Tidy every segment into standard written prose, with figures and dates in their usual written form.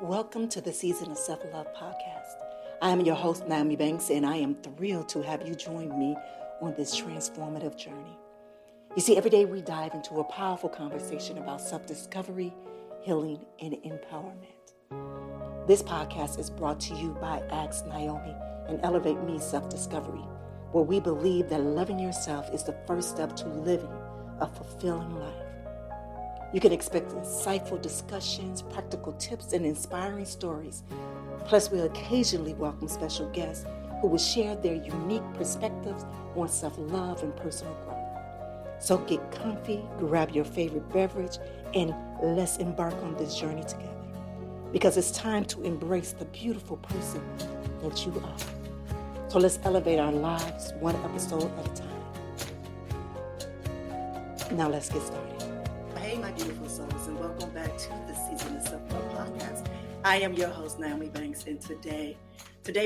Welcome to the Season of Self-Love podcast. I am your host, Nyomi Banks, and I am thrilled to have you join me on this transformative journey. You see, every day we dive into a powerful conversation about self-discovery, healing, and empowerment. This podcast is brought to you by Ask Nyomi and Elevate Me Self-Discovery, where we believe that loving yourself is the first step to living a fulfilling life. You can expect insightful discussions, practical tips, and inspiring stories. Plus, we'll occasionally welcome special guests who will share their unique perspectives on self-love and personal growth. So get comfy, grab your favorite beverage, and let's embark on this journey together. Because it's time to embrace the beautiful person that you are. So let's elevate our lives one episode at a time. Now let's get started. Hey, my beautiful souls, and welcome back to the Season of Self-Love podcast. I am your host, Nyomi Banks, and today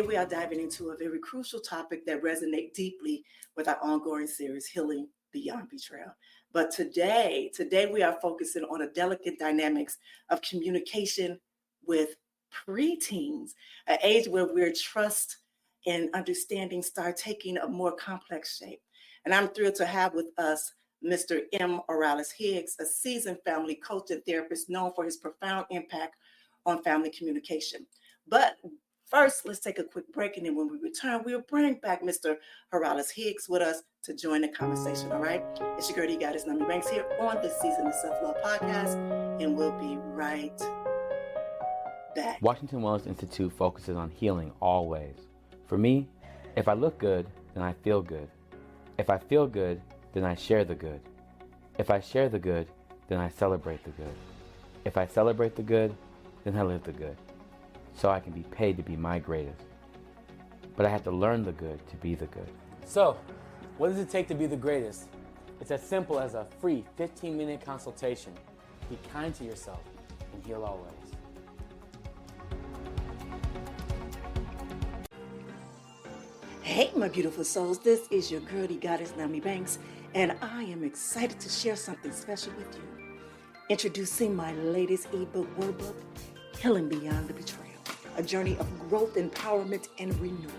we are diving into a very crucial topic that resonates deeply with our ongoing series, Healing Beyond Betrayal. But today we are focusing on the delicate dynamics of communication with preteens, an age where where trust and understanding start taking a more complex shape. And I'm thrilled to have with us Mr. Aurelius-Higgs, a seasoned family coach and therapist known for his profound impact on family communication. But first, let's take a quick break, and then when we return, we'll bring back Mr. Aurelius-Higgs with us to join the conversation, all right? It's your girl, you got it, Nyomi Banks here on the Season of Self-Love podcast, and we'll be right back. Washington Wellness Institute focuses on healing always. For me, if I look good, then I feel good. If I feel good, then I share the good. If I share the good, then I celebrate the good. If I celebrate the good, then I live the good. So I can be paid to be my greatest. But I have to learn the good to be the good. So, what does it take to be the greatest? It's as simple as a free 15-minute consultation. Be kind to yourself and heal always. Hey, my beautiful souls, this is your girl, the goddess, Nyomi Banks, and I am excited to share something special with you. Introducing my latest ebook workbook, Healing Beyond the Betrayal, a journey of growth, empowerment, and renewal.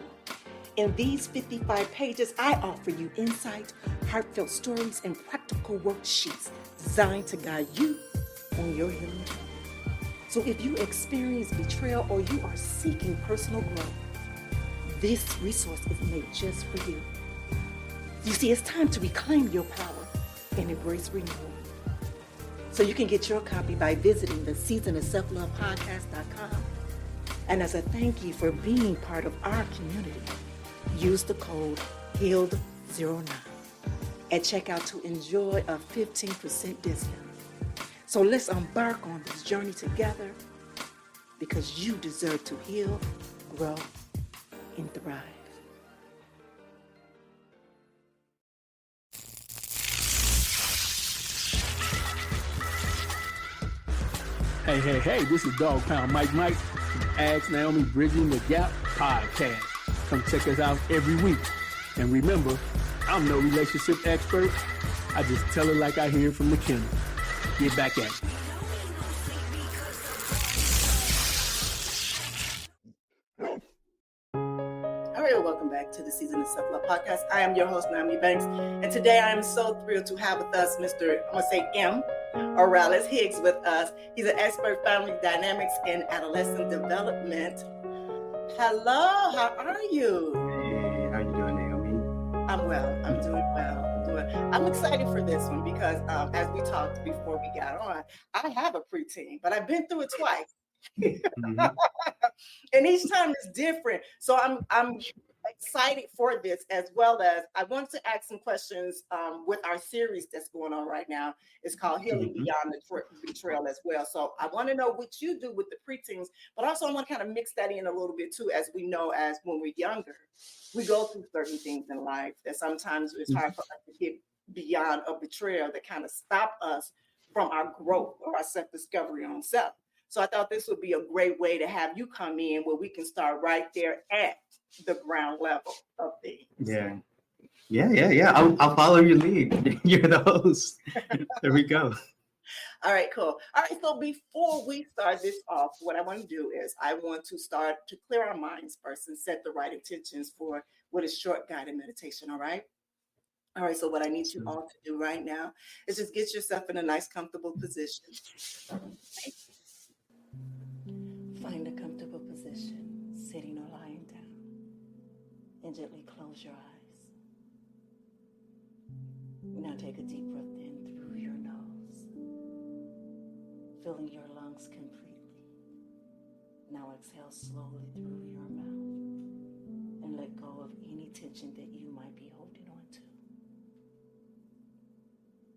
In these 55 pages, I offer you insight, heartfelt stories, and practical worksheets designed to guide you on your healing journey. So if you experience betrayal or you are seeking personal growth, this resource is made just for you. You see, it's time to reclaim your power and embrace renewal. So you can get your copy by visiting the seasonofselflovepodcast.com. And as a thank you for being part of our community, use the code HEALED09 at checkout to enjoy a 15% discount. So let's embark on this journey together because you deserve to heal, grow, and thrive. Hey, this is Dog Pound Mike from Ask Nyomi Bridging the Gap podcast. Come check us out every week. And remember, I'm no relationship expert. I just tell it like I hear it from the kennel. Get back at it. All right, welcome back to the Season of Self-Love podcast. I am your host, Nyomi Banks, and today I am so thrilled to have with us Mr. Aurelius-Higgs with us. He's an expert family dynamics and adolescent development. Hello, how are you? Hey, how you doing, Nyomi? I'm well. I'm doing well. I'm excited for this one because as we talked before we got on, I have a preteen, but I've been through it twice. Mm-hmm. And each time is different. So I'm excited for this, as well as I want to ask some questions with our series that's going on right now. It's called Healing Beyond the Betrayal as well. So I want to know what you do with the preteens, but also I want to kind of mix that in a little bit too, as we know, as when we're younger, we go through certain things in life that sometimes it's hard for us to get beyond a betrayal that kind of stop us from our growth or our self-discovery on self. So I thought this would be a great way to have you come in where we can start right there at the ground level of things. Yeah. I'll follow your lead. You're the host. There we go. All right, cool. All right, so before we start this off, what I want to do is I want to start to clear our minds first and set the right intentions for what is short guided meditation, all right? All right, so what I need you all to do right now is just get yourself in a nice, comfortable position. Find a comfortable position, sitting or lying down, and gently close your eyes. Now take a deep breath in through your nose, filling your lungs completely. Now exhale slowly through your mouth and let go of any tension that you might be holding on to.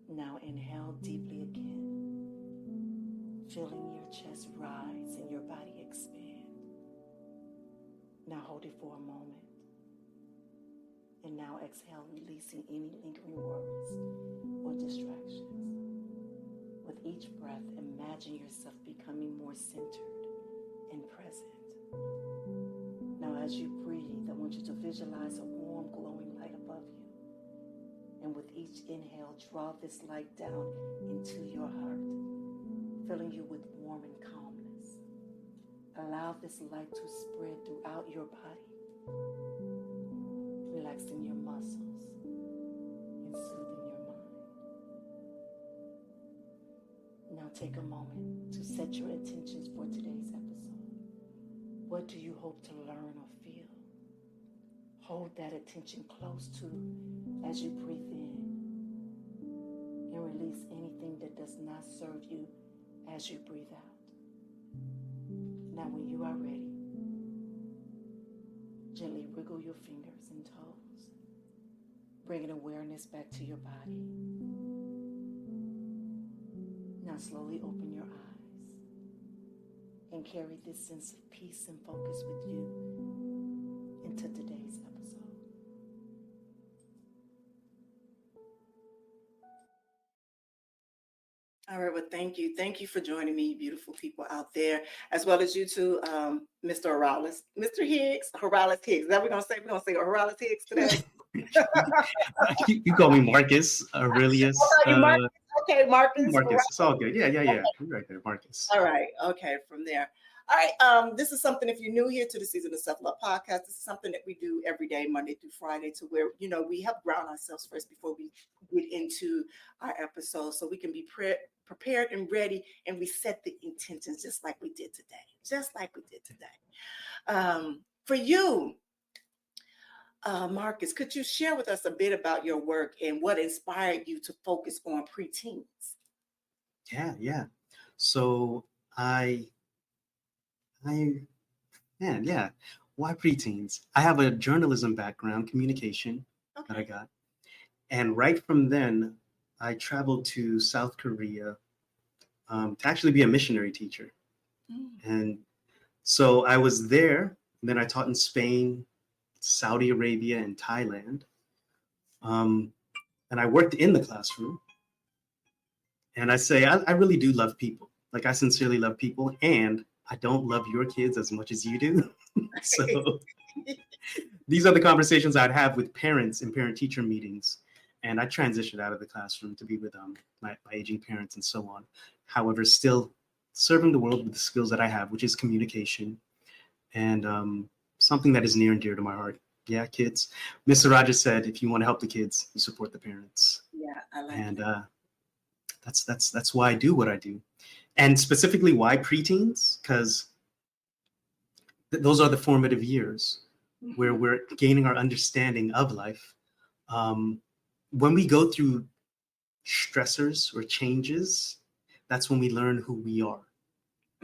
Now inhale deeply again, feeling your chest rise and your body expand. Now hold it for a moment. And now exhale, releasing any lingering worries or distractions. With each breath, imagine yourself becoming more centered and present. Now as you breathe, I want you to visualize a warm, glowing light above you. And with each inhale, draw this light down into your heart, filling you with warmth and calmness. Allow this light to spread throughout your body, relaxing your muscles and soothing your mind. Now take a moment to set your intentions for today's episode. What do you hope to learn or feel? Hold that attention close to as you breathe in and release anything that does not serve you as you breathe out. Now when you are ready, gently wiggle your fingers and toes, bringing awareness back to your body. Now slowly open your eyes and carry this sense of peace and focus with you into today's episode. All right, well, thank you. Thank you for joining me, beautiful people out there, as well as you too, Mr. Mr. Higgs, Aurelius-Higgs. Is that what we're going to say? We're going to say Aurelius-Higgs today? You call me Marcus, Aurelius. Marcus? Okay, Marcus. Marcus, it's all good. Yeah. You're right there, Marcus. All right, okay, from there. All right, this is something, if you're new here to the Season of Self-Love podcast, this is something that we do every day, Monday through Friday, to where, we help ground ourselves first before we get into our episode so we can be prepared and ready, and we set the intentions just like we did today. For you, Marcus, could you share with us a bit about your work and what inspired you to focus on preteens? Yeah. So why preteens? I have a journalism background, communication, that I got. And right from then, I traveled to South Korea to actually be a missionary teacher. And so I was there, and then I taught in Spain, Saudi Arabia, and Thailand. And I worked in the classroom. And I say, I really do love people. Like, I sincerely love people, and I don't love your kids as much as you do. So these are the conversations I'd have with parents in parent-teacher meetings. And I transitioned out of the classroom to be with my aging parents and so on. However, still serving the world with the skills that I have, which is communication, and something that is near and dear to my heart. Yeah, kids. Mr. Rogers said, if you want to help the kids, you support the parents. Yeah, I like and, that. That's why I do what I do. And specifically why preteens? Because those are the formative years where we're gaining our understanding of life. When we go through stressors or changes, that's when we learn who we are.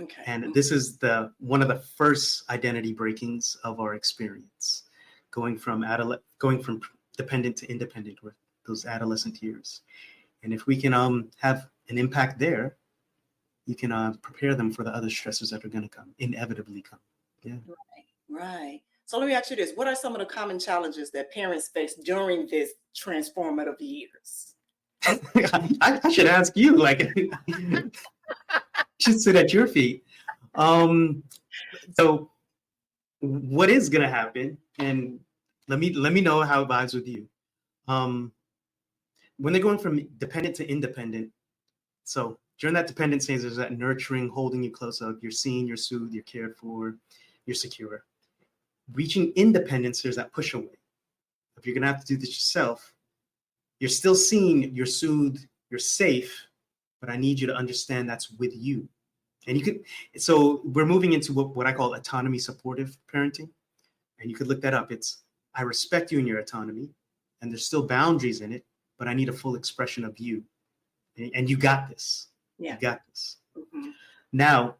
Okay. And this is one of the first identity breakings of our experience, going from dependent to independent, with those adolescent years. And if we can have an impact there, you can prepare them for the other stressors that are going to inevitably come. Yeah. Right. So let me ask you this. What are some of the common challenges that parents face during this transformative years? I should ask you, like, should sit at your feet. So what is going to happen? And let me know how it vibes with you. When they're going from dependent to independent, so During that dependent stage, there's that nurturing, holding you close up. You're seen, you're soothed, you're cared for, you're secure. Reaching independence, there's that push away. If you're going to have to do this yourself, you're still seen, you're soothed, you're safe, but I need you to understand that's with you. And you could, so we're moving into what I call autonomy supportive parenting. And you could look that up. It's, I respect you in your autonomy, and there's still boundaries in it, but I need a full expression of you. And you got this. Yeah. You got this. Mm-hmm. Now,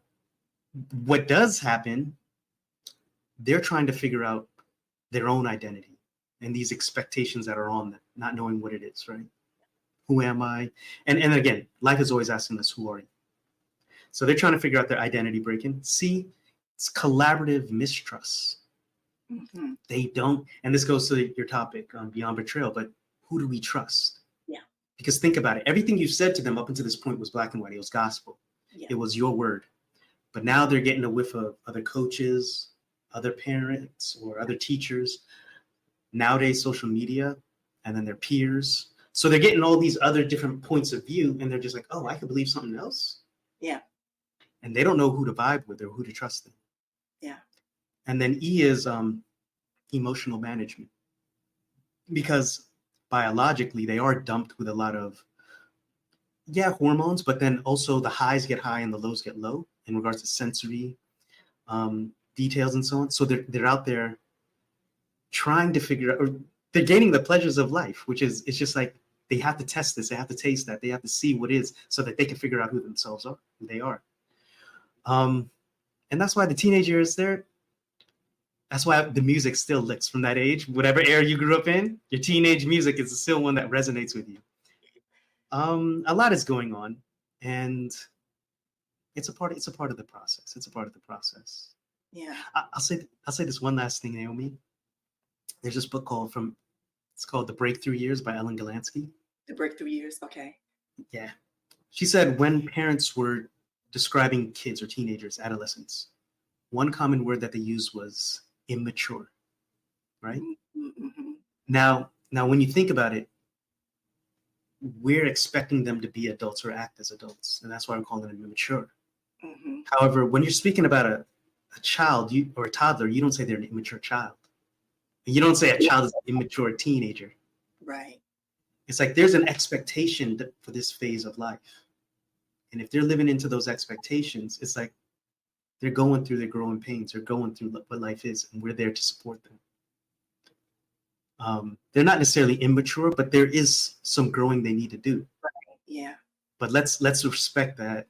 what does happen, they're trying to figure out their own identity and these expectations that are on them, not knowing what it is, right? Who am I? And again, life is always asking us, who are you? So they're trying to figure out their identity breaking. C, it's collaborative mistrust. Mm-hmm. They don't, and this goes to your topic on Beyond Betrayal, but who do we trust? Yeah. Because think about it. Everything you've said to them up until this point was black and white. It was gospel. Yeah. It was your word. But now they're getting a whiff of other coaches, other parents, or other teachers. Nowadays, social media, and then their peers. So they're getting all these other different points of view, and they're just like, oh, I could believe something else. Yeah. And they don't know who to vibe with or who to trust in. Yeah. And then E is emotional management. Because biologically, they are dumped with a lot of, hormones, but then also the highs get high and the lows get low in regards to sensory details and so on. So they're out there trying to figure out, or they're gaining the pleasures of life, which is, it's just like, they have to test this, they have to taste that, they have to see what is, so that they can figure out who themselves are, who they are. And that's why the teenage years there, that's why the music still licks from that age. Whatever era you grew up in, your teenage music is still one that resonates with you. A lot is going on, and it's a part of the process. It's a part of the process. Yeah. I'll say this one last thing, Naomi. There's this book it's called The Breakthrough Years by Ellen Galansky. The breakthrough years. Okay. Yeah. She said when parents were describing kids or teenagers, adolescents, one common word that they used was immature, right? Mm-hmm. Now, when you think about it, we're expecting them to be adults or act as adults, and that's why I'm calling them immature. Mm-hmm. However, when you're speaking about a child or a toddler, you don't say they're an immature child. You don't say a child is an immature teenager. Right. It's like there's an expectation for this phase of life. And if they're living into those expectations, it's like they're going through their growing pains. They're going through what life is, and we're there to support them. They're not necessarily immature, but there is some growing they need to do. Right. Yeah. But let's respect that.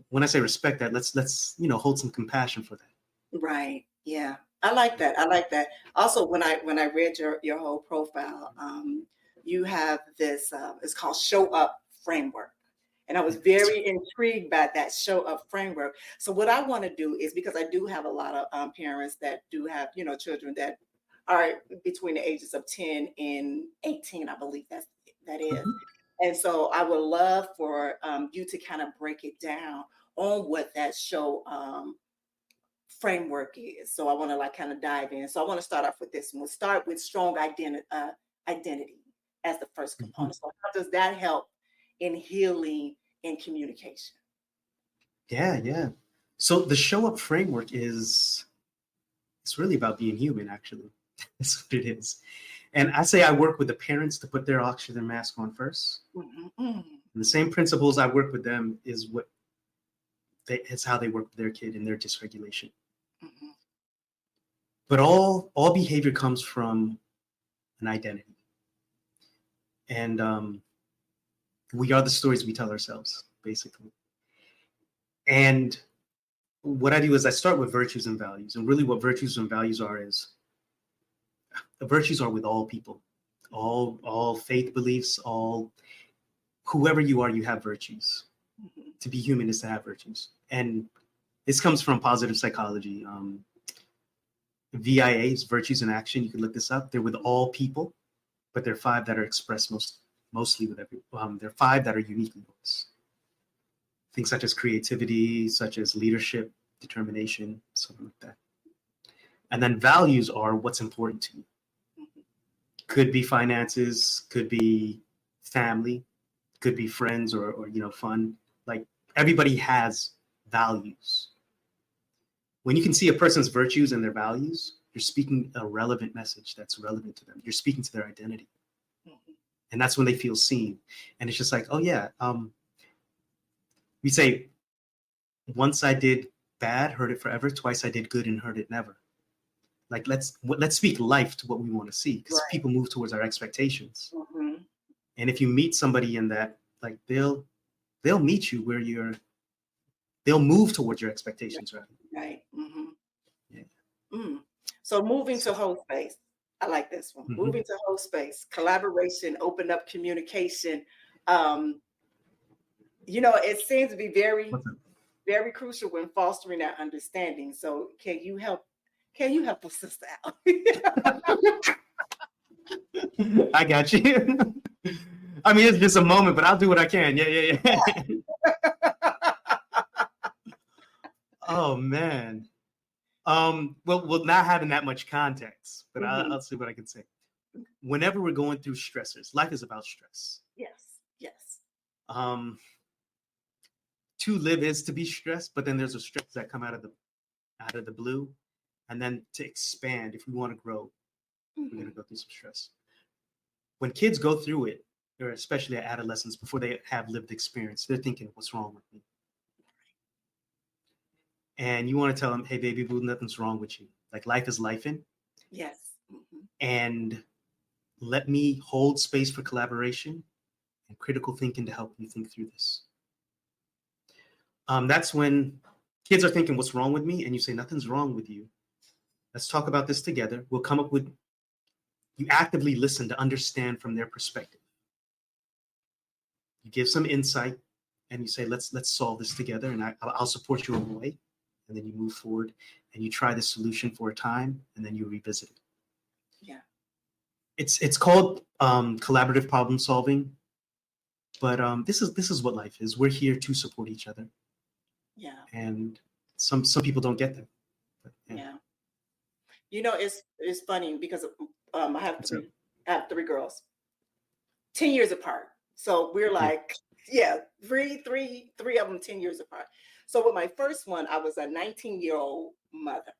When I say respect that, let's hold some compassion for that. Right. Yeah. I like that. Also, when I read your whole profile, you have this, it's called Show Up Framework. And I was very intrigued by that Show Up Framework. So what I want to do is, because I do have a lot of parents that do have, children that are between the ages of 10 and 18, I believe that is. Mm-hmm. And so I would love for you to kind of break it down on what that show framework is. So I want to kind of dive in. So I want to start off with this one. We'll start with strong identity as the first component. Mm-hmm. So how does that help in healing and communication? Yeah. So the Show Up framework it's really about being human, actually. That's what it is. And I say I work with the parents to put their oxygen mask on first. Mm-hmm. And the same principles I work with them it's how they work with their kid in their dysregulation. Mm-hmm. But all behavior comes from an identity. And we are the stories we tell ourselves, basically. And what I do is I start with virtues and values. And really what virtues and values are is, the virtues are with all people, all faith beliefs, whoever you are, you have virtues. Mm-hmm. To be human is to have virtues. And this comes from positive psychology. VIA's virtues in action. You can look this up. They're with all people, but there are 5 that are expressed mostly with everyone. There are 5 that are uniquely yours. Things such as creativity, such as leadership, determination, something like that. And then values are what's important to you. Could be finances, could be family, could be friends or fun. Like everybody has values. When you can see a person's virtues and their values, you're speaking a relevant message that's relevant to them. You're speaking to their identity. And that's when they feel seen. And it's just like, oh yeah, we say, once I did bad, heard it forever. Twice I did good and heard it never. Like, let's speak life to what we want to see, because people move towards our expectations. And if you meet somebody in that, like, they'll meet you where they'll move towards your expectations, right? Right. Yeah. So moving to whole space. I like this one. Moving to whole space, collaboration, open up communication. It seems to be very, very crucial when fostering that understanding. So can you help us, sister out? I got you. I mean, it's just a moment, but I'll do what I can. Yeah. Oh man. Well, not having that much context, but I'll see what I can say. Whenever we're going through stressors, life is about stress. Yes. To live is to be stressed, but then there's a stress that come out of the blue, and then to expand, if we want to grow, we're going to go through some stress. When kids go through it, or especially adolescents, before they have lived experience, they're thinking, what's wrong with me? And you want to tell them, hey, baby boo, nothing's wrong with you. Like, life is lifing. Yes. And let me hold space for collaboration and critical thinking to help you think through this. That's when kids are thinking, what's wrong with me? And you say, nothing's wrong with you. Let's talk about this together. We'll come up with, you actively listen to understand from their perspective. You give some insight and you say, let's solve this together, and I'll support you along the way. And then you move forward and you try the solution for a time, and then you revisit it. Yeah. It's called collaborative problem solving, but this is what life is. We're here to support each other. Yeah. And some people don't get that. But, yeah. It's funny because I have three girls, 10 years apart. So we're like, three of them 10 years apart. So with my first one, I was a 19-year-old mother.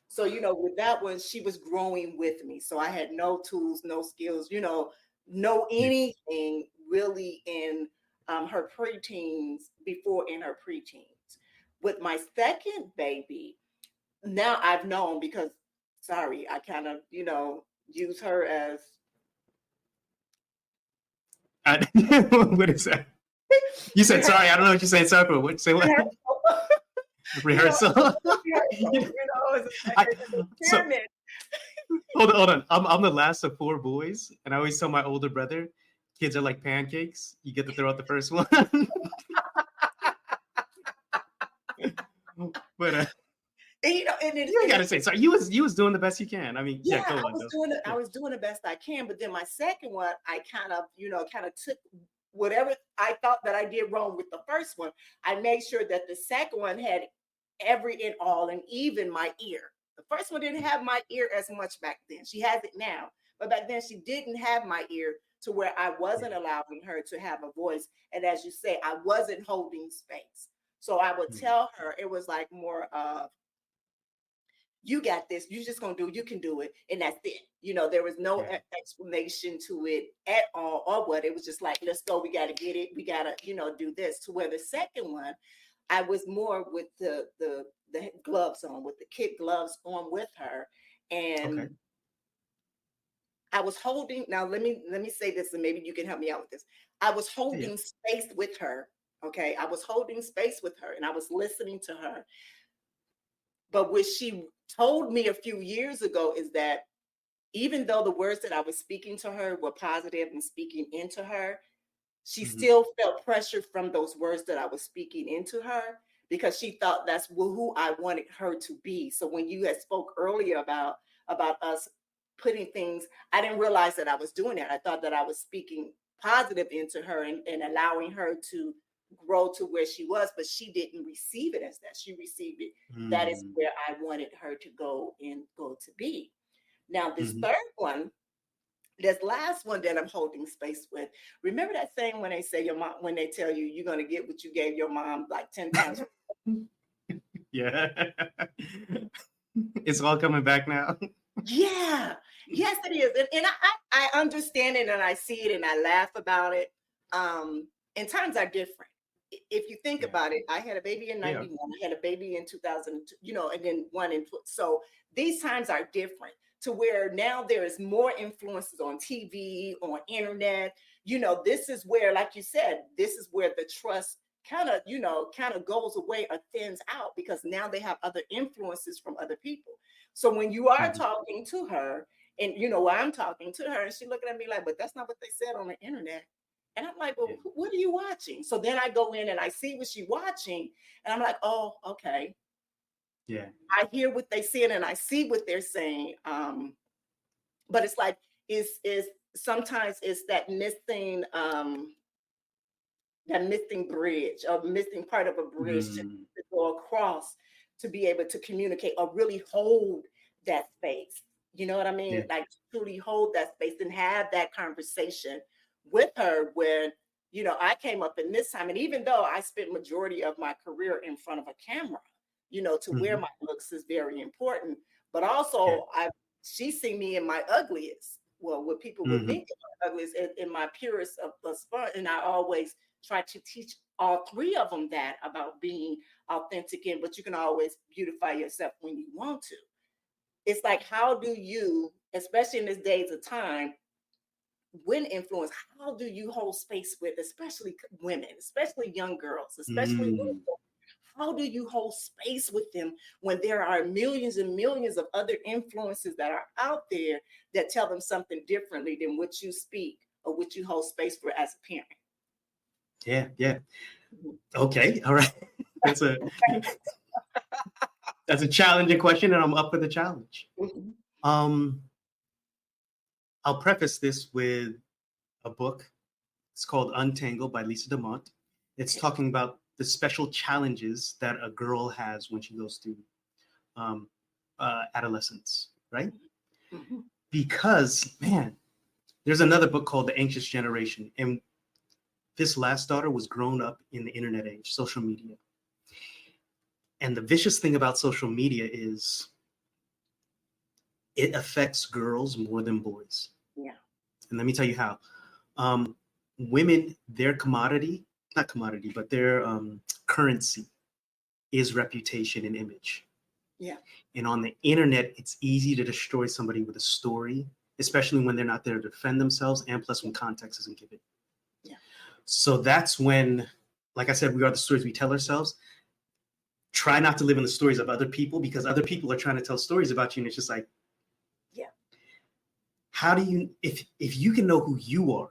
So, with that one, she was growing with me. So I had no tools, no skills, no anything really in her preteens before in her preteens. With my second baby, now I've known because, I kind of, use her as. What is that? You said sorry. I don't know what you're saying. Sorry, but what? Say what? Rehearsal. Hold on. I'm the last of 4 boys, and I always tell my older brother, kids are like pancakes. You get to throw out the first one. But and you gotta say sorry. You was doing the best you can. I mean, go on. I was doing the best I can, but then my second one, I kind of took whatever I thought that I did wrong with the first one. I made sure that the second one had every and all, and even my ear. The first one didn't have my ear as much back then. She has it now, but back then she didn't have my ear to where I wasn't allowing her to have a voice. And as you say, I wasn't holding space. So I would tell her, it was like more of, you got this, you just gonna do, you can do it, and that's it. There was no explanation to it at all, or what. It was just like, let's go, we gotta get it, we gotta, do this. To where the second one, I was more with the gloves on, with the kid gloves on with her. And I was holding, now let me say this, and maybe you can help me out with this. I was holding space with her. Okay. I was holding space with her, and I was listening to her. But what she told me a few years ago is that even though the words that I was speaking to her were positive and speaking into her, she still felt pressure from those words that I was speaking into her, because she thought that's who I wanted her to be. So when you had spoke earlier about us putting things, I didn't realize that I was doing that. I thought that I was speaking positive into her and allowing her to grow to where she was, but she didn't receive it as that. She received it. That is where I wanted her to go to be. Now, this third one, This last one that I'm holding space with. Remember that saying when they say your mom, when they tell you you're gonna get what you gave your mom like 10 times. Yeah. It's all coming back now. Yeah, yes, it is. And I understand it and I see it and I laugh about it. And times are different. If you think about it, I had a baby in 91, I had a baby in 2002, and then one in, so these times are different to where now there is more influences on TV, on internet. This is where, like you said, this is where the trust kind of goes away or thins out because now they have other influences from other people. So when you are talking to her, and I'm talking to her, and she looking at me like, but that's not what they said on the internet. And I'm like, well, what are you watching? So then I go in and I see what she's watching, and I'm like, oh, okay. Yeah. I hear what they said and I see what they're saying. But it's like, is sometimes it's that missing bridge, or missing part of a bridge to go across to be able to communicate or really hold that space. You know what I mean? Yeah. Like truly hold that space and have that conversation with her when, I came up in this time. And even though I spent majority of my career in front of a camera, to wear my looks is very important. But also she's seen me in my ugliest. Well, what people would think of my ugliest in my purest of fun. And I always try to teach all three of them that about being authentic, but you can always beautify yourself when you want to. It's like, how do you, especially in these days of time, when influence, how do you hold space with, especially women, especially young girls, especially women? How do you hold space with them when there are millions and millions of other influences that are out there that tell them something differently than what you speak or what you hold space for as a parent? Yeah. Okay. All right. That's a challenging question, and I'm up for the challenge. I'll preface this with a book. It's called Untangled by Lisa DeMont. It's talking about the special challenges that a girl has when she goes through adolescence, right? Because, man, there's another book called The Anxious Generation. And this last daughter was grown up in the internet age, social media. And the vicious thing about social media is it affects girls more than boys. Yeah. And let me tell you how. Women, their commodity, not commodity, but their currency is reputation and image. Yeah. And on the internet, it's easy to destroy somebody with a story, especially when they're not there to defend themselves, and plus when context isn't given. Yeah. So that's when, like I said, we are the stories we tell ourselves. Try not to live in the stories of other people, because other people are trying to tell stories about you. And it's just like, how do you, if you can know who you are,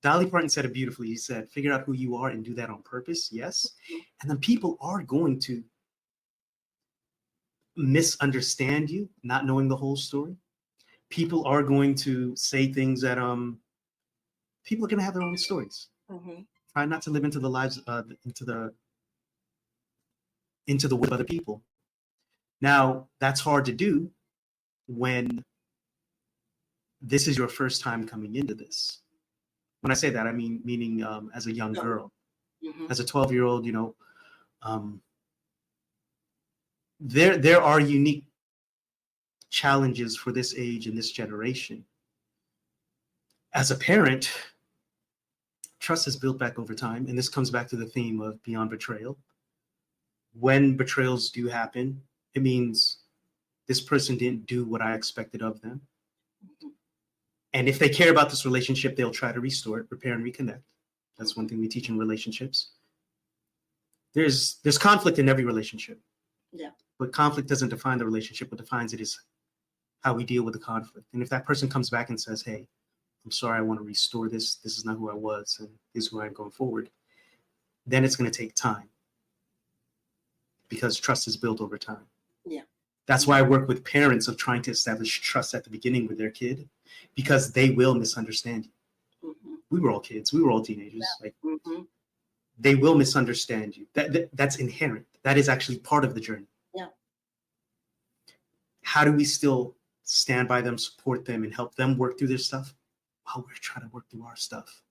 Dolly Parton said it beautifully. He said, figure out who you are and do that on purpose. Yes. And then people are going to misunderstand you, not knowing the whole story. People are going to say things that people are going to have their own stories. Try not to live into the lives, into the way of other people. Now, that's hard to do when this is your first time coming into this. When I say that, I mean, meaning as a young girl, as a 12-year-old, there are unique challenges for this age and this generation. As a parent, trust is built back over time. And this comes back to the theme of beyond betrayal. When betrayals do happen, it means this person didn't do what I expected of them. And if they care about this relationship, they'll try to restore it, repair, and reconnect. That's one thing we teach in relationships. There's conflict in every relationship. Yeah. But conflict doesn't define the relationship. What defines it is how we deal with the conflict. And if that person comes back and says, hey, I'm sorry, I want to restore this. This is not who I was, and this is who I am going forward. Then it's going to take time, because trust is built over time. Yeah. That's why I work with parents of trying to establish trust at the beginning with their kid, because they will misunderstand you. We were all kids. We were all teenagers. They will misunderstand you. That's inherent. That is actually part of the journey. Yeah. How do we still stand by them, support them, and help them work through their stuff while we're trying to work through our stuff.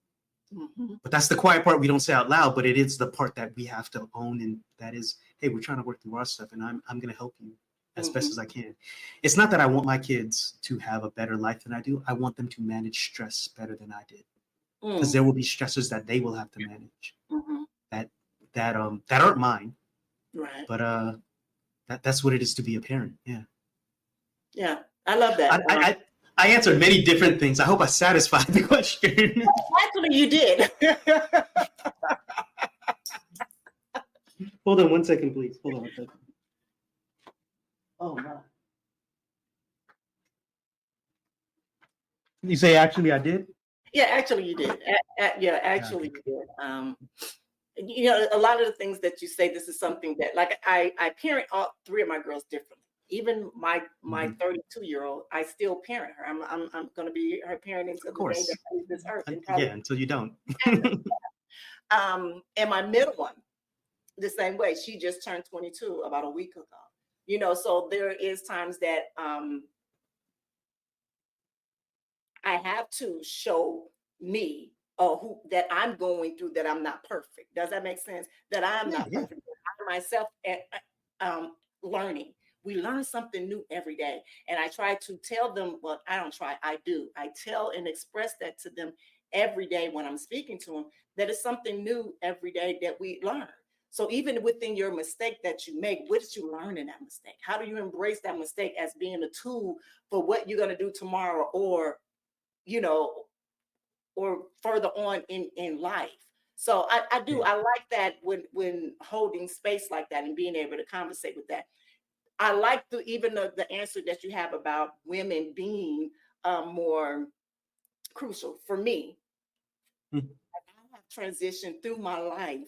Mm-hmm. But that's the quiet part we don't say out loud, but it is the part that we have to own. And that is, hey, we're trying to work through our stuff, and I'm going to help you as best as I can. It's not that I want my kids to have a better life than I do. I want them to manage stress better than I did, because there will be stressors that they will have to manage that aren't mine. Right. But that's what it is to be a parent. Yeah. Yeah. I love that. I answered many different things. I hope I satisfied the question. Actually, you did. Hold on 1 second, please. Hold on 1 second. Oh, my. You say actually I did? Yeah, actually you did. Yeah, actually you did. You know, a lot of the things that you say, this is something that, like, I parent all three of my girls differently. Even my 32-year-old, I still parent her. I'm going to be her parent until the day that I leave this earth. Yeah, until you don't. And my middle one, the same way. She just turned 22 about a week ago. You know, so there is times that I have to show me who that I'm going through, that I'm not perfect. Does that make sense? That I'm not perfect. I myself learning. We learn something new every day. And I try to tell them, well, I don't try, I do. I tell and express that to them every day when I'm speaking to them, that it's something new every day that we learn. So even within your mistake that you make, what did you learn in that mistake? How do you embrace that mistake as being a tool for what you're going to do tomorrow, or, you know, or further on in life? So I do. I like that when holding space like that and being able to conversate with that. I like even the answer that you have about women being more crucial for me. I have transitioned through my life,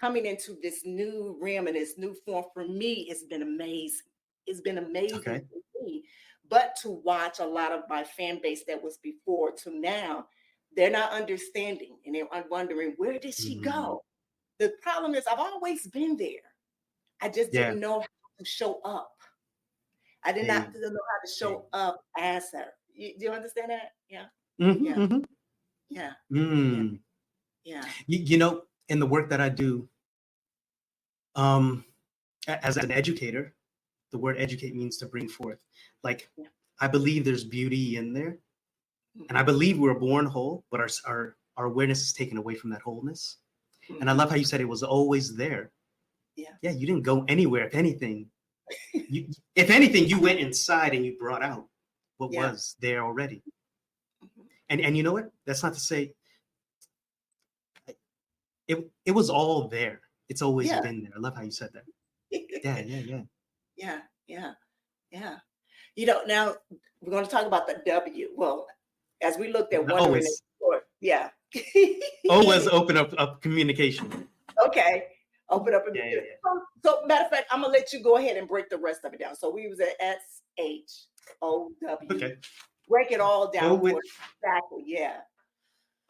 coming into this new realm and this new form. For me, it's been amazing. It's been amazing for me. But to watch a lot of my fan base that was before to now, they're not understanding, and they're wondering, where did she go? The problem is, I've always been there. I just didn't know how to show up. I did not know how to show up as her. Do you understand that? Yeah. Yeah. You know, in the work that I do, as an educator, the word educate means to bring forth. Like, I believe there's beauty in there, and I believe we're born whole, but our awareness is taken away from that wholeness. And I love how you said it was always there. Yeah, you didn't go anywhere. If anything, you went inside and you brought out what was there already. And you know what? That's not to say it was all there. It's always been there. I love how you said that. Yeah. You know, now we're going to talk about the W. Well, as we looked at one, always open up communication. Okay. Open up. So matter of fact, I'm going to let you go ahead and break the rest of it down. So we was at SHOW. Okay. Break it all down. Exactly.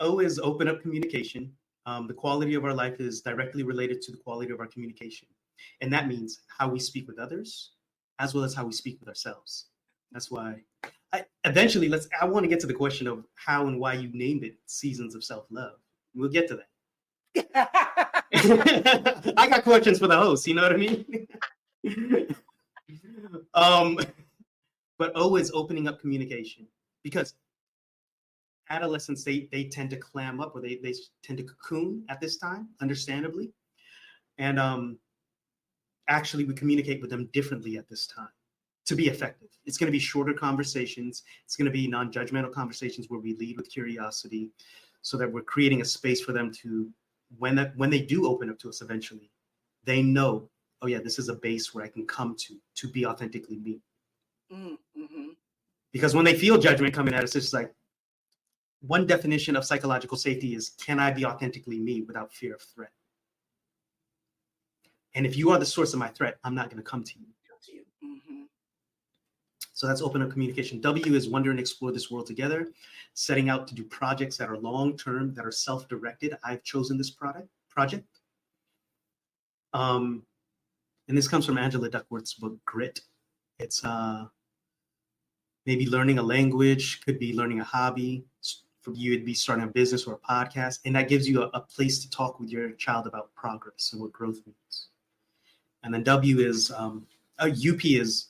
O is open up communication. The quality of our life is directly related to the quality of our communication. And that means how we speak with others, as well as how we speak with ourselves. That's why I want to get to the question of how and why you named it Seasons of Self-Love. We'll get to that. I got questions for the host, you know what I mean? But O is opening up communication, because adolescents, they tend to clam up, or they tend to cocoon at this time, understandably. And actually, we communicate with them differently at this time to be effective. It's going to be shorter conversations. It's going to be non-judgmental conversations where we lead with curiosity, so that we're creating a space for them to, when they do open up to us eventually, they know, oh yeah, this is a base where I can come to be authentically me. Because when they feel judgment coming at us, it's like, one definition of psychological safety is, can I be authentically me without fear of threat? And if you are the source of my threat, I'm not going to come to you. So that's open up communication. W is wonder and explore this world together, setting out to do projects that are long-term, that are self-directed. I've chosen this project. And this comes from Angela Duckworth's book, Grit. It's maybe learning a language, could be learning a hobby. For you, it'd be starting a business or a podcast. And that gives you a place to talk with your child about progress and what growth means. And then W is, UP is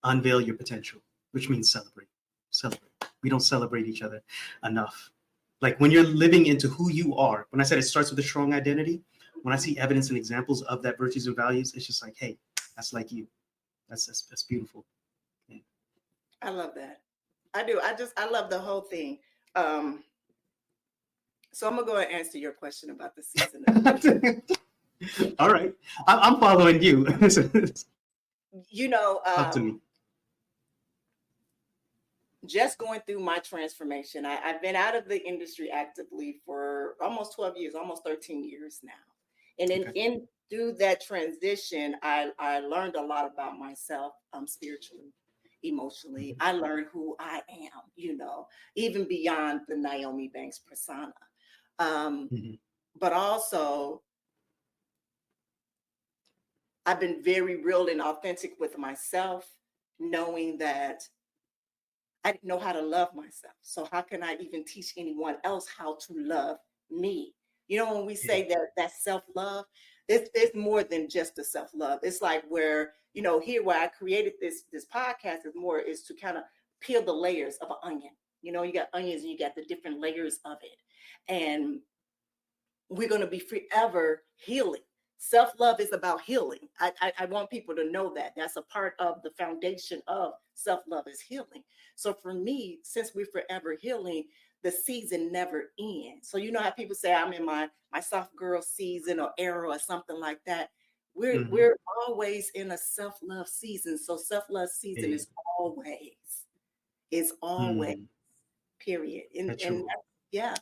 unveil your potential, which means celebrate. Celebrate. We don't celebrate each other enough. Like when you're living into who you are, when I said it starts with a strong identity, when I see evidence and examples of that virtues and values, it's just like, hey, that's like you. That's beautiful. Yeah. I love that. I do. I love the whole thing. So I'm gonna go and answer your question about the season. All right, I'm following you. You know, Talk to me. Just going through my transformation. I've been out of the industry actively for almost 12 years, almost 13 years now. And in through that transition, I learned a lot about myself spiritually, emotionally. I learned who I am, you know, even beyond the Nyomi Banks persona. But also, I've been very real and authentic with myself, knowing that I didn't know how to love myself. So how can I even teach anyone else how to love me? You know, when we say that self-love, it's more than just a self-love. It's like where, you know, here where I created this podcast is to kind of peel the layers of an onion. You know, you got onions and you got the different layers of it. And we're going to be forever healing. Self-love is about healing. I want people to know that. That's a part of the foundation of self-love is healing. So for me, since we're forever healing, the season never ends. So you know how people say I'm in my soft girl season or era or something like that. We're always in a self-love season. So self-love season is always, period. And yeah,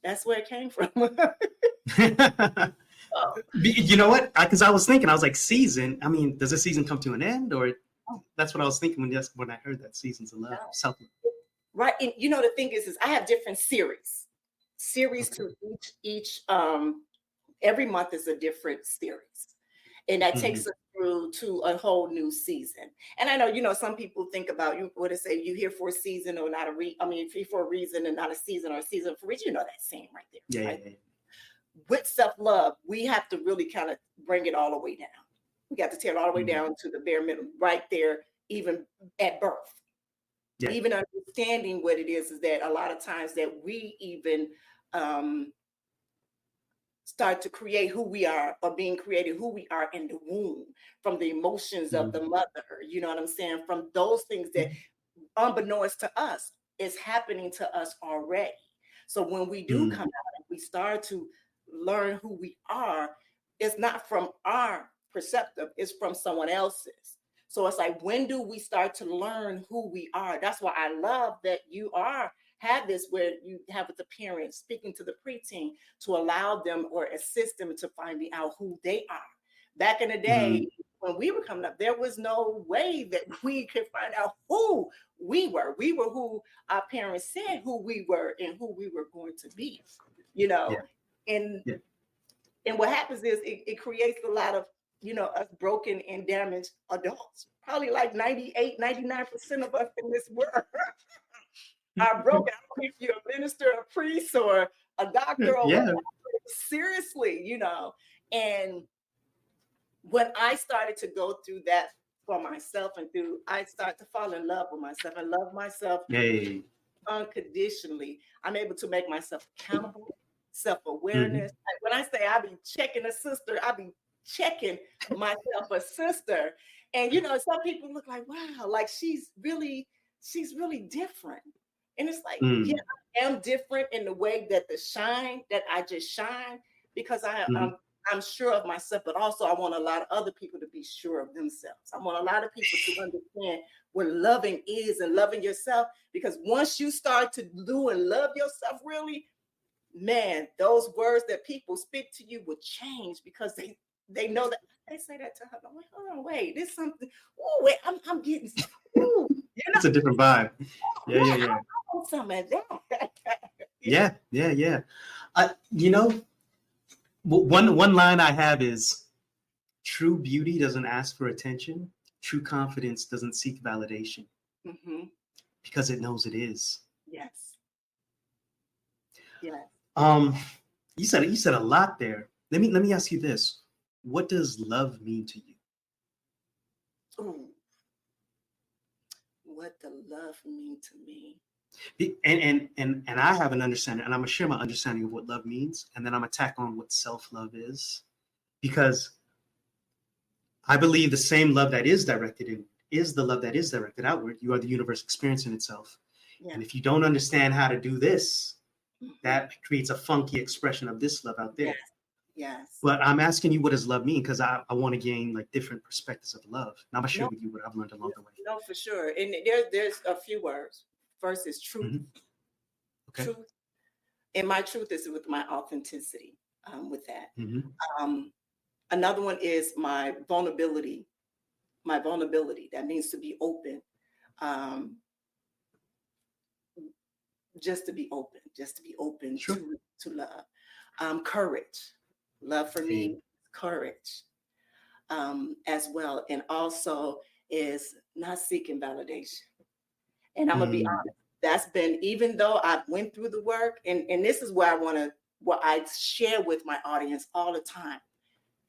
that's where it came from. You know what? Because I was thinking, I was like, season. I mean, does the season come to an end, or that's what I was thinking when I heard that seasons of love, self-love. Right, and you know the thing is I have different series to each. Every month is a different series, and that takes us through to a whole new season. And I know, you know, some people think about you. What to say? You here for a season or not for a reason and not a season or a season for a reason. You know that saying right there. Right? Yeah. With self-love, we have to really kind of bring it all the way down. We got to tear it all the way down to the bare minimum, right there, even at birth. Yeah. Even understanding what it is that a lot of times that we even start to create who we are, or being created who we are in the womb, from the emotions of the mother, you know what I'm saying? From those things that unbeknownst to us is happening to us already. So when we do come out and we start to learn who we are, it's not from our perspective, it's from someone else's. So it's like, when do we start to learn who we are? That's why I love that you have this where you have with the parents speaking to the preteen to allow them or assist them to finding out who they are. Back in the day, when we were coming up, there was no way that we could find out who we were. We were who our parents said who we were and who we were going to be, you know. And what happens is it creates a lot of, you know, us broken and damaged adults. Probably like 98, 99% of us in this world are broken. I don't know if you're a minister, a priest, or a doctor, or whatever. Seriously, you know. And when I started to go through that for myself I started to fall in love with myself. I love myself unconditionally. I'm able to make myself accountable, self-awareness. When I say I be checking a sister, I be checking myself a sister. And you know, some people look like, wow, like she's really different. And it's like, yeah, I am different in the way that I just shine, because I'm sure of myself, but also I want a lot of other people to be sure of themselves. I want a lot of people to understand what loving is and loving yourself, because once you start to do and love yourself really, man, those words that people speak to you will change, because they know that they say that to her. I'm like, hold on, wait, there's something. Oh, wait, I'm getting. Ooh, you know? It's a different vibe. Yeah. I want some of that. Yeah. You know, one line I have is, true beauty doesn't ask for attention. True confidence doesn't seek validation. because it knows it is. Yes. Yes. You said a lot there. Let me ask you this. What does love mean to you? Ooh. What does love mean to me? And I have an understanding, and I'm gonna share my understanding of what love means, and then I'm gonna tack on what self-love is, because I believe the same love that is directed in is the love that is directed outward. You are the universe experiencing itself. Yeah. And if you don't understand how to do this, Mhm. that creates a funky expression of this love out there. Yes. Yes. But I'm asking you, what does love mean? Because I want to gain like different perspectives of love. And I'm gonna share with you what I've learned along the way. No, for sure. And there's a few words. First is truth. Mhm. Okay. Truth. And my truth is with my authenticity, with that. Mm-hmm. Another one is my vulnerability. My vulnerability. That means to be open. Just to be open Sure. to love. Courage. Love for me, courage, as well. And also is not seeking validation. And I'm gonna be honest, that's been, even though I went through the work, and this is where what I share with my audience all the time.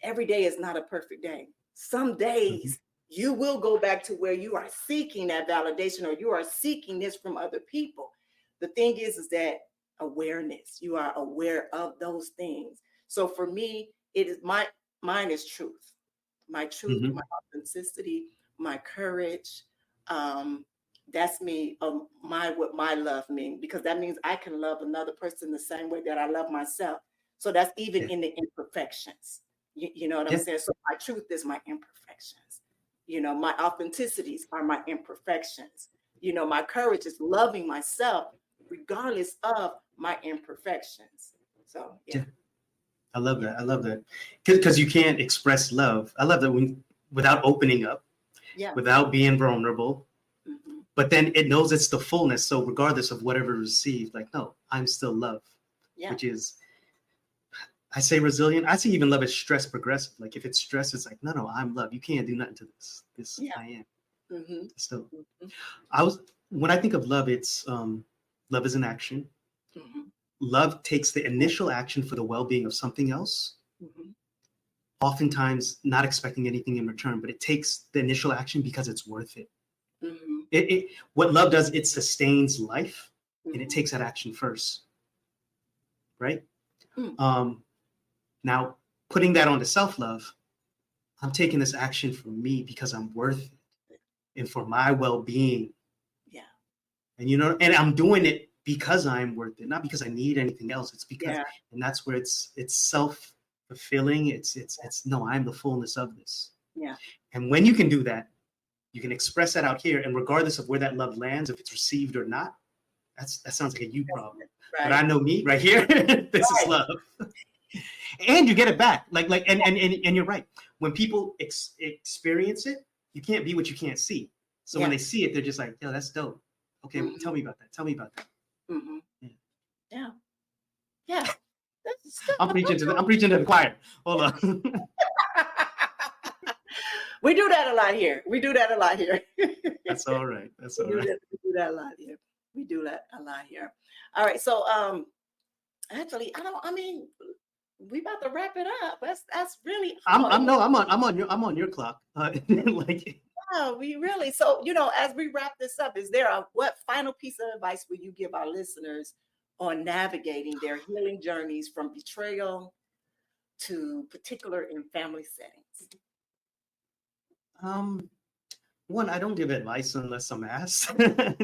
Every day is not a perfect day. Some days you will go back to where you are seeking that validation, or you are seeking this from other people. The thing is that awareness, you are aware of those things. So for me, it is mine is truth, my truth, my authenticity, my courage. That's me. What my love means, because that means I can love another person the same way that I love myself. So that's even in the imperfections. You know what I'm saying? So my truth is my imperfections. My authenticities are my imperfections. My courage is loving myself regardless of my imperfections. So yeah. I love that. I love that. Because you can't express love. I love that without opening up, without being vulnerable. But then it knows it's the fullness. So regardless of whatever received, like, no, I'm still love, which is, I say resilient. I say even love is stress progressive. Like if it's stress, it's like, no, I'm love. You can't do nothing to this. I am. So when I think of love, it's love is an action. Love takes the initial action for the well-being of something else. Oftentimes not expecting anything in return, but it takes the initial action because it's worth it. What love does, it sustains life, and it takes that action first, right? Now, putting that onto self-love, I'm taking this action for me because I'm worth it and for my well-being. Yeah. And and I'm doing it because I'm worth it, not because I need anything else. It's because, and that's where it's self-fulfilling. It's no, I'm the fullness of this. Yeah. And when you can do that, you can express that out here, and regardless of where that love lands, if it's received or not, that sounds like a you problem. Right. But I know me right here. This is love, and you get it back. And you're right. When people experience it, you can't be what you can't see. So when they see it, they're just like, "Yo, that's dope." Okay, tell me about that. Tell me about that. Yeah. I'm preaching to the choir. Hold on. We do that a lot here. That's all right. We do that a lot here. All right. So actually, we about to wrap it up. That's really I'm on your clock. we really, so as we wrap this up, is there what final piece of advice will you give our listeners on navigating their healing journeys from betrayal to particular in family settings? One, I don't give advice unless I'm asked,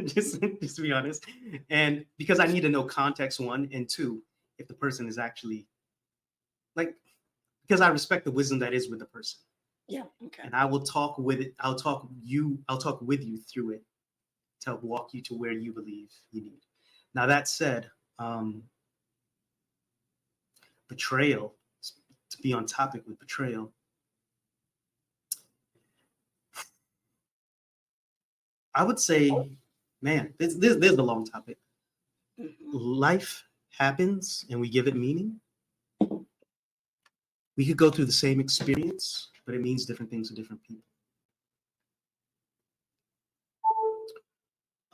just to be honest. And because I need to know context, one, and two, if the person is actually because I respect the wisdom that is with the person. Yeah. Okay. And I will talk with it. I'll talk with you through it to help walk you to where you believe you need. Now that said, betrayal, to be on topic with betrayal, I would say, man, this is a long topic. Life happens and we give it meaning. We could go through the same experience, but it means different things to different people.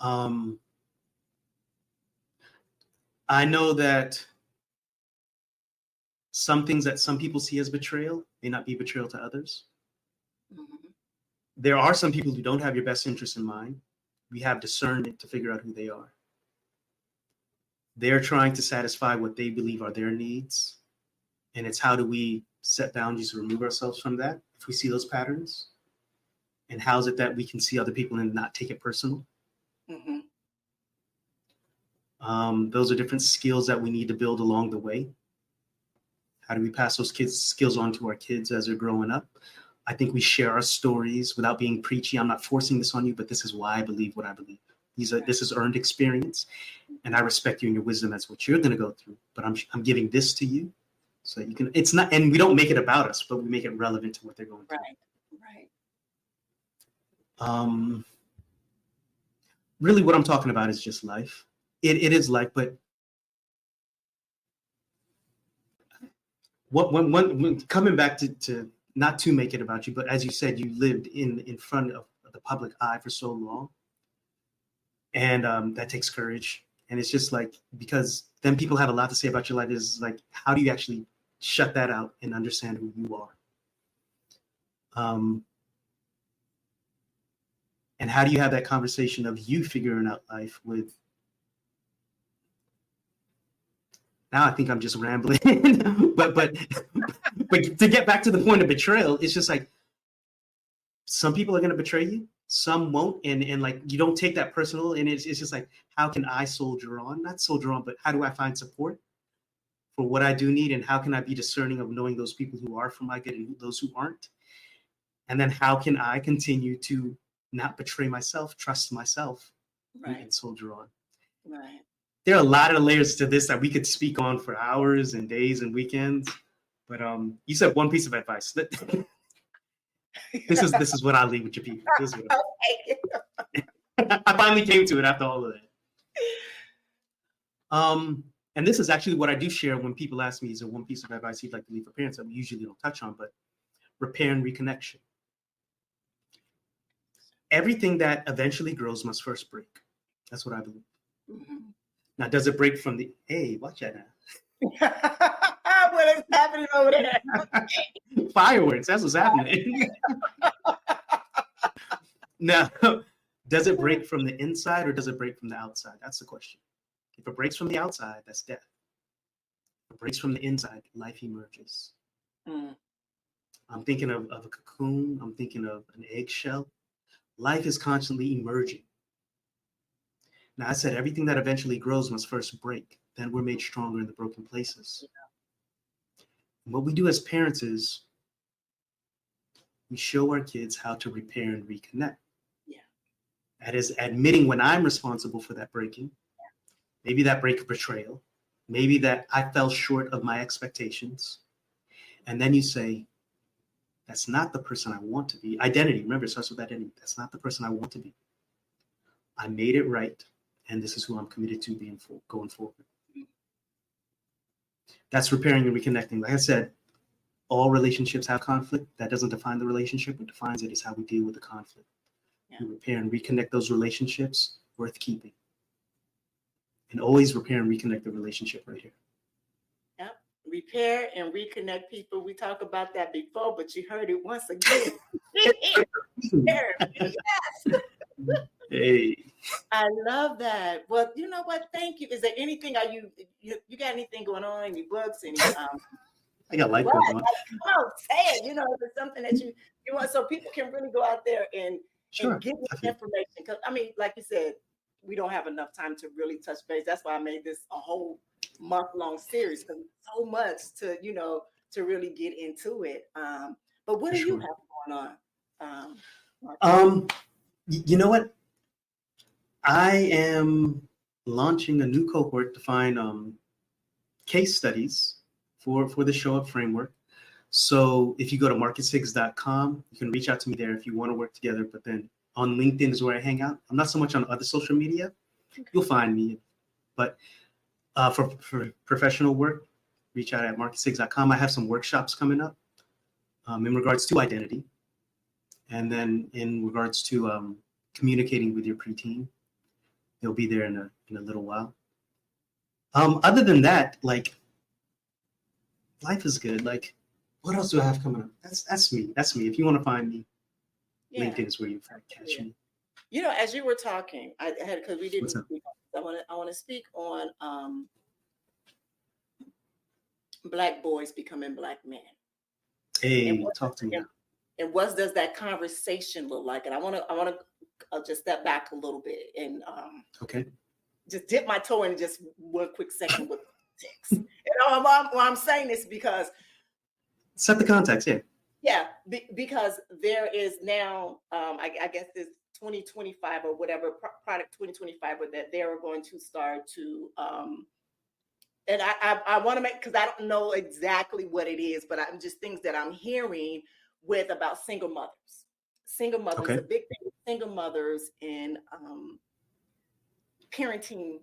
I know that some things that some people see as betrayal may not be betrayal to others. Mm-hmm. There are some people who don't have your best interest in mind. We have discernment to figure out who they are. They're trying to satisfy what they believe are their needs. And it's how do we set boundaries to remove ourselves from that if we see those patterns? And how is it that we can see other people and not take it personal? Mm-hmm. Those are different skills that we need to build along the way. How do we pass those skills on to our kids as they're growing up? I think we share our stories without being preachy. I'm not forcing this on you, but this is why I believe what I believe. This is earned experience, and I respect you and your wisdom. That's what you're going to go through. But I'm giving this to you, so that you can. It's not, and we don't make it about us, but we make it relevant to what they're going through. Right. Really, what I'm talking about is just life. It is life, but when coming back to not to make it about you, but as you said, you lived in front of the public eye for so long, and that takes courage. And it's just like, because then people have a lot to say about your life. Is like, how do you actually shut that out and understand who you are? And how do you have that conversation of you figuring out life with? Now I think I'm just rambling, but to get back to the point of betrayal, it's just like, some people are going to betray you, some won't, and like, you don't take that personal, and it's just like, how can I soldier on? Not soldier on, but how do I find support for what I do need, and how can I be discerning of knowing those people who are for my good and those who aren't? And then how can I continue to not betray myself, trust myself, Right. and soldier on? Right. There are a lot of layers to this that we could speak on for hours and days and weekends. But you said one piece of advice. This is what I leave with your people. This is what I finally came to it after all of that. And this is actually what I do share when people ask me, is there one piece of advice you'd like to leave for parents that we usually don't touch on, but repair and reconnection. Everything that eventually grows must first break. That's what I believe. Mm-hmm. Now, does it break from the, hey, watch that now. What is happening over there? Fireworks, that's what's happening. Now, does it break from the inside or does it break from the outside? That's the question. If it breaks from the outside, that's death. If it breaks from the inside, life emerges. Mm. I'm thinking of a cocoon. I'm thinking of an eggshell. Life is constantly emerging. Now, I said everything that eventually grows must first break. Then we're made stronger in the broken places. Yeah. And what we do as parents is we show our kids how to repair and reconnect. Yeah. That is admitting when I'm responsible for that breaking. Yeah. Maybe that break of betrayal. Maybe that I fell short of my expectations. And then you say, that's not the person I want to be. Identity, remember, it starts with identity. That's not the person I want to be. I made it right. And this is who I'm committed to being going forward. That's repairing and reconnecting. Like I said, all relationships have conflict. That doesn't define the relationship. What defines it is how we deal with the conflict. Yeah. We repair and reconnect those relationships worth keeping. And always repair and reconnect the relationship right here. Yep. Repair and reconnect people. We talked about that before, but you heard it once again. Yes. Hey. I love that. Well, you know what? Thank you. Is there anything? Are you got anything going on? Any books? Any? I got life going on. Come on, say it. You know, if it's something that you want, so people can really go out there and get the information. Because I mean, like you said, we don't have enough time to really touch base. That's why I made this a whole month-long series, because so much to to really get into it. But what do you have going on? You know what? I am launching a new cohort to find case studies for the Show Up framework. So if you go to marcushiggs.com, you can reach out to me there if you want to work together. But then on LinkedIn is where I hang out. I'm not so much on other social media. Okay. You'll find me. But for professional work, reach out at marcushiggs.com. I have some workshops coming up in regards to identity. And then in regards to communicating with your preteen. He'll be there in a little while. Other than that, like, life is good. Like, what else do I have coming up? That's me. That's me. If you want to find me, Yeah. LinkedIn is where you catch me. You know, as you were talking, I had, because we didn't What's up? speak. I want to speak on Black boys becoming Black men. Hey, talk to me now. And what does that conversation look like? And I want to just step back a little bit and Okay. just dip my toe in just one quick second with context. And I'm saying this because Set the context, yeah. Yeah, because there is now, I guess this 2025 or whatever product 2025, or that they are going to start to, and I want to make, because I don't know exactly what it is, but I'm just things that I'm hearing with about single mothers. Single mothers, Okay. a big thing with single mothers and parenting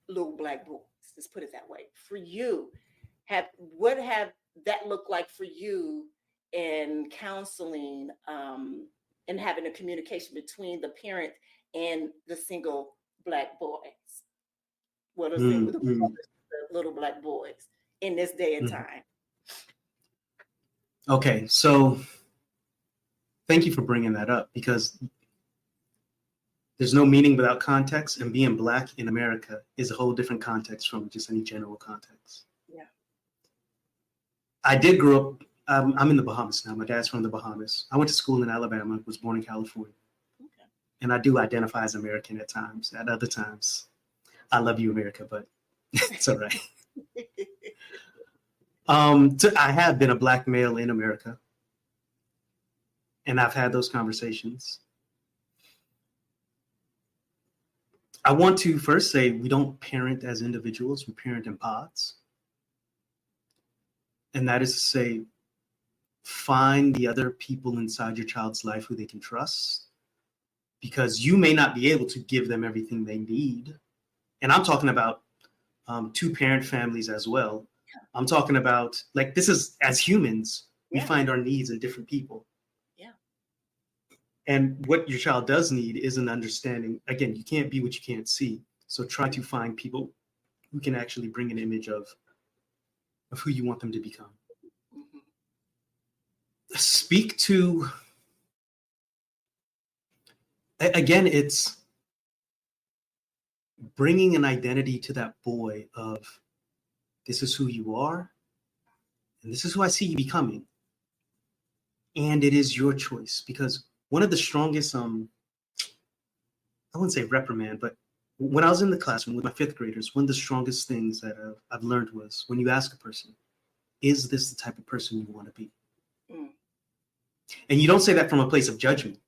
little Black boys. Let's put it that way. For you, what have that looked like for you in counseling and having a communication between the parent and the single Black boys? What are the little Black boys in this day and time? Okay, so thank you for bringing that up, because there's no meaning without context, and being Black in America is a whole different context from just any general context. Yeah. I did grow up, I'm in the Bahamas now. My dad's from the Bahamas. I went to school in Alabama, was born in California. Okay. And I do identify as American at times. At other times, I love you, America, but it's all right. I have been a Black male in America, and I've had those conversations. I want to first say we don't parent as individuals, we parent in pods. And that is to say, find the other people inside your child's life who they can trust, because you may not be able to give them everything they need. And I'm talking about two-parent families as well. I'm talking about, like, this is, as humans, we find our needs in different people. Yeah. And what your child does need is an understanding. Again, you can't be what you can't see. So try to find people who can actually bring an image of who you want them to become. Mm-hmm. Speak to, again, it's bringing an identity to that boy of, this is who you are, and this is who I see you becoming. And it is your choice, because one of the strongest, I wouldn't say reprimand, but when I was in the classroom with my fifth graders, one of the strongest things that I've learned was when you ask a person, is this the type of person you want to be? Mm. And you don't say that from a place of judgment,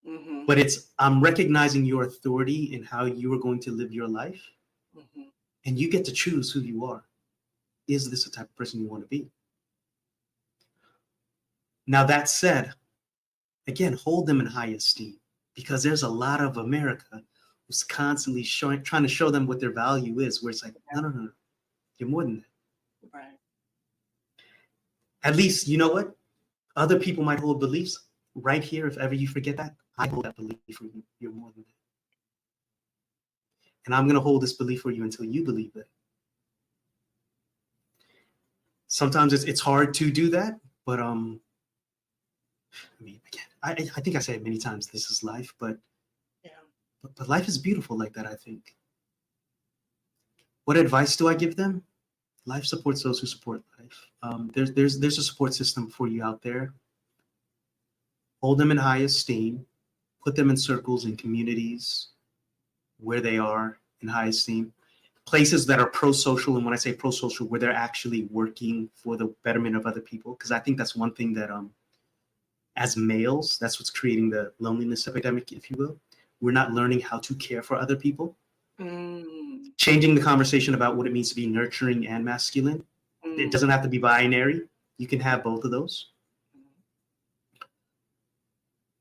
Mm-hmm. but it's, I'm recognizing your authority in how you are going to live your life. Mm-hmm. And you get to choose who you are. Is this the type of person you want to be? Now, that said, again, hold them in high esteem, because there's a lot of America who's constantly trying to show them what their value is, where it's like, no, you're more than that. Right. At least, you know what? Other people might hold beliefs. Right here, if ever you forget that, I hold that belief for you. You're more than that. And I'm going to hold this belief for you until you believe it. Sometimes it's hard to do that, but I mean, again, I think I say it many times, this is life, but but life is beautiful like that, I think. What advice do I give them? Life supports those who support life. There's a support system for you out there. Hold them in high esteem. Put them in circles and communities where they are in high esteem. Places that are pro-social, and when I say pro-social, where they're actually working for the betterment of other people. Because I think that's one thing that, as males, that's what's creating the loneliness epidemic, if you will. We're not learning how to care for other people. Changing the conversation about what it means to be nurturing and masculine. It doesn't have to be binary. You can have both of those.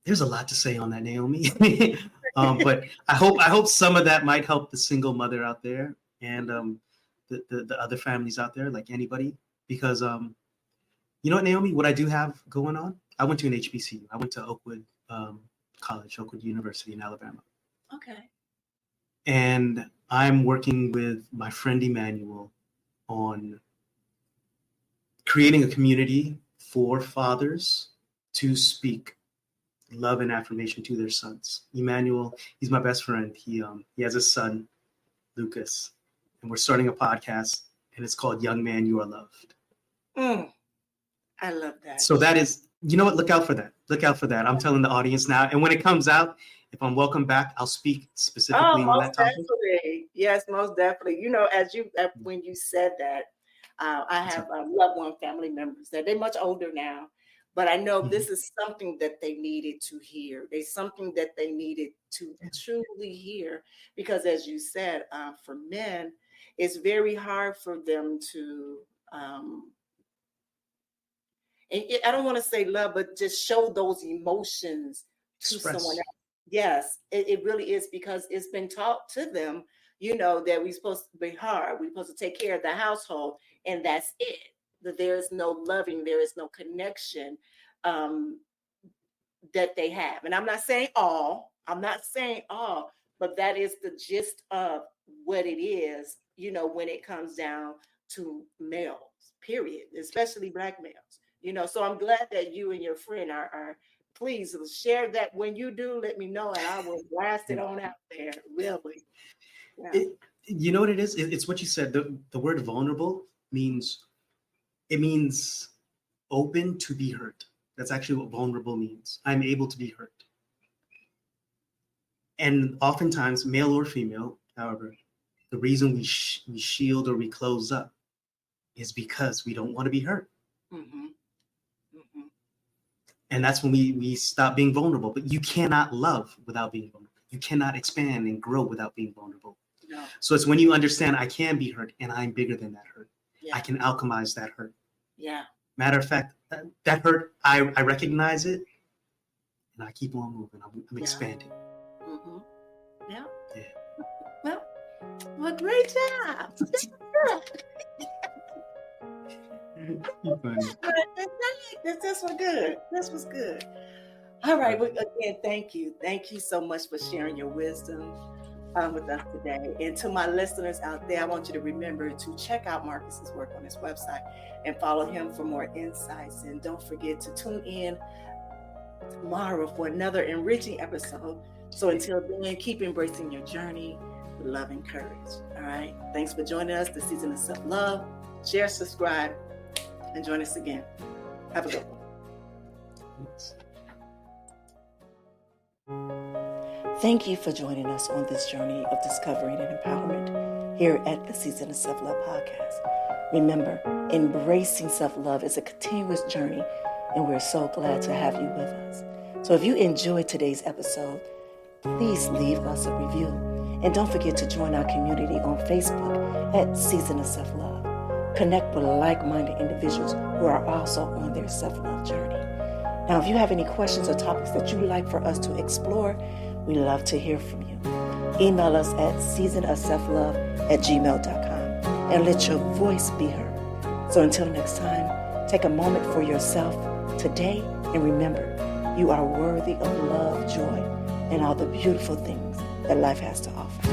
There's a lot to say on that, Naomi. But I hope some of that might help the single mother out there and the other families out there, like anybody. Because you know what, Naomi, what I do have going on, I went to an HBCU. I went to Oakwood College, Oakwood University in Alabama. Okay. And I'm working with my friend Emmanuel on creating a community for fathers to speak love and affirmation to their sons. Emmanuel, he's my best friend. He has a son, Lucas, and we're starting a podcast, and it's called Young Man, You Are Loved. I love that. So that is, you know what? Look out for that. Look out for that. I'm telling the audience now. And when it comes out, if I'm welcome back, I'll speak specifically on that topic. Definitely. Yes, most definitely. You know, when you said that, I have loved one family members that they're much older now, but I know this is something that they needed to hear. There's something that they needed to truly hear, because as you said, for men, it's very hard for them to, I don't want to say love, but just show those emotions to someone else. Yes, it really is, because it's been taught to them, you know, that we're supposed to be hard. We're supposed to take care of the household, and that's it. That there is no loving, there is no connection that they have. And I'm not saying all, but that is the gist of what it is, you know, when it comes down to males, period, especially Black males. You know, so I'm glad that you and your friend are please share that. When you do, let me know, and I will blast it on out there. Really. Yeah. You know what it is? It's what you said. The word vulnerable means open to be hurt. That's actually what vulnerable means. I'm able to be hurt. And oftentimes, male or female, however, the reason we shield or we close up is because we don't want to be hurt. And that's when we stop being vulnerable. But you cannot love without being vulnerable. You cannot expand and grow without being vulnerable. No. So it's when you understand I can be hurt and I'm bigger than that hurt. Yeah. I can alchemize that hurt. Yeah. Matter of fact, that hurt, I recognize it and I keep on moving. I'm expanding. Yeah. Well, great job. This was good. This was good. All right. Well, again, thank you. Thank you so much for sharing your wisdom with us today. And to my listeners out there, I want you to remember to check out Marcus's work on his website and follow him for more insights. And don't forget to tune in tomorrow for another enriching episode. So until then, keep embracing your journey with love and courage. All right. Thanks for joining us this season of Self-Love. Share, subscribe, and join us again. Have a good one. Thank you for joining us on this journey of discovery and empowerment here at the Season of Self-Love podcast. Remember, embracing self-love is a continuous journey, and we're so glad to have you with us. So if you enjoyed today's episode, please leave us a review. And don't forget to join our community on Facebook at Season of Self-Love. Connect with like-minded individuals who are also on their self-love journey. Now, if you have any questions or topics that you'd like for us to explore, we love to hear from you. Email us at seasonofselflove@gmail.com and let your voice be heard. So until next time, take a moment for yourself today and remember, you are worthy of love, joy, and all the beautiful things that life has to offer.